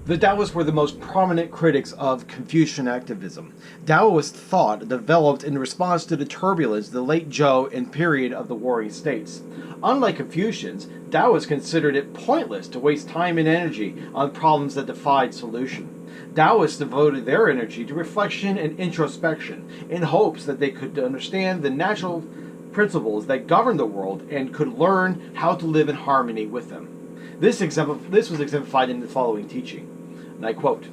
The Taoists were the most prominent critics of Confucian activism. Taoist thought developed in response to the turbulence of the late Zhou and period of the warring states. Unlike Confucians, Taoists considered it pointless to waste time and energy on problems that defied solution. Taoists devoted their energy to reflection and introspection in hopes that they could understand the natural principles that govern the world and could learn how to live in harmony with them. This was exemplified in the following teaching, and I quote,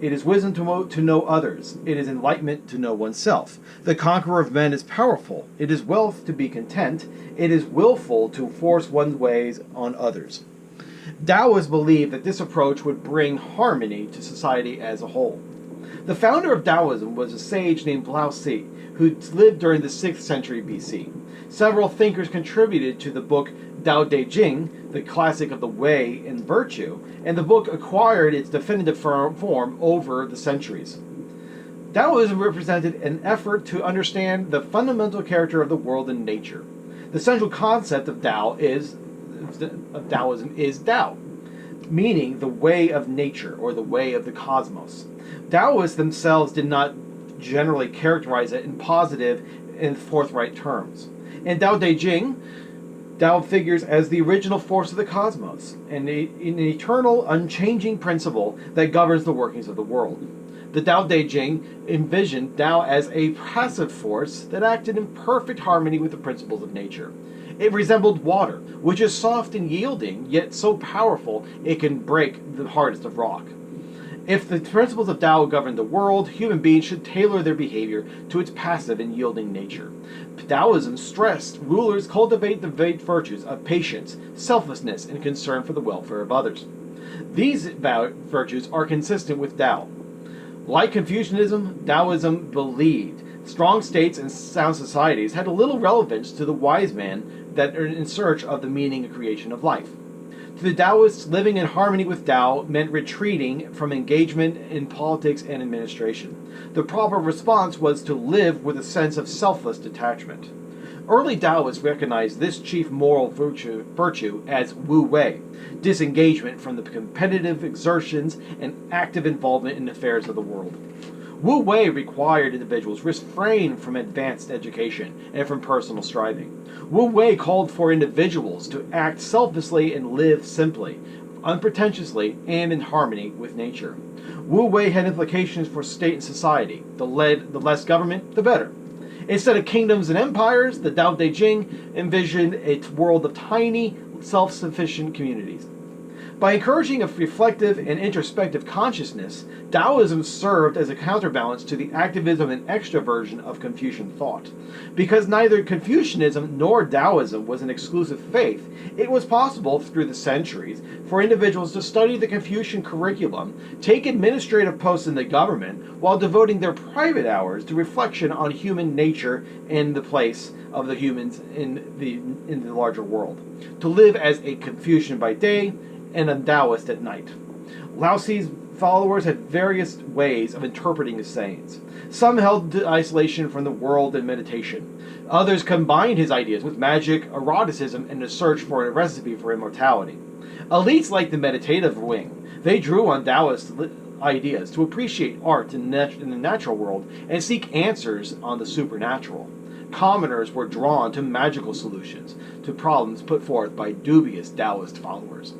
"It is wisdom to know others. It is enlightenment to know oneself. The conqueror of men is powerful. It is wealth to be content. It is willful to force one's ways on others." Taoists believed that this approach would bring harmony to society as a whole. The founder of Daoism was a sage named Laozi, who lived during the 6th century BC. Several thinkers contributed to the book Tao Te Ching, the classic of the way and virtue, and the book acquired its definitive form over the centuries. Taoism represented an effort to understand the fundamental character of the world and nature. The central concept of Taoism is Tao, meaning the way of nature or the way of the cosmos. Taoists themselves did not generally characterize it in positive and forthright terms. In Tao Te Ching, Tao figures as the original force of the cosmos, and an eternal, unchanging principle that governs the workings of the world. The Tao Te Ching envisioned Tao as a passive force that acted in perfect harmony with the principles of nature. It resembled water, which is soft and yielding, yet so powerful it can break the hardest of rock. If the principles of Tao govern the world, human beings should tailor their behavior to its passive and yielding nature. Taoism stressed rulers cultivate the virtues of patience, selflessness, and concern for the welfare of others. These virtues are consistent with Tao. Like Confucianism, Taoism believed strong states and sound societies had little relevance to the wise man that are in search of the meaning and creation of life. To the Taoists, living in harmony with Tao meant retreating from engagement in politics and administration. The proper response was to live with a sense of selfless detachment. Early Taoists recognized this chief moral virtue as Wu Wei, disengagement from the competitive exertions and active involvement in affairs of the world. Wu Wei required individuals refrain from advanced education and from personal striving. Wu Wei called for individuals to act selflessly and live simply, unpretentiously, and in harmony with nature. Wu Wei had implications for state and society. The less government, the better. Instead of kingdoms and empires, the Tao Te Ching envisioned a world of tiny, self-sufficient communities. By encouraging a reflective and introspective consciousness, Taoism served as a counterbalance to the activism and extroversion of Confucian thought. Because neither Confucianism nor Taoism was an exclusive faith, it was possible through the centuries for individuals to study the Confucian curriculum, take administrative posts in the government, while devoting their private hours to reflection on human nature and the place of the humans in the larger world. To live as a Confucian by day and a Taoist at night. Laozi's followers had various ways of interpreting his sayings. Some held to isolation from the world and meditation. Others combined his ideas with magic, eroticism, and a search for a recipe for immortality. Elites liked the meditative wing. They drew on Taoist ideas to appreciate art in the natural world and seek answers on the supernatural. Commoners were drawn to magical solutions to problems put forth by dubious Taoist followers.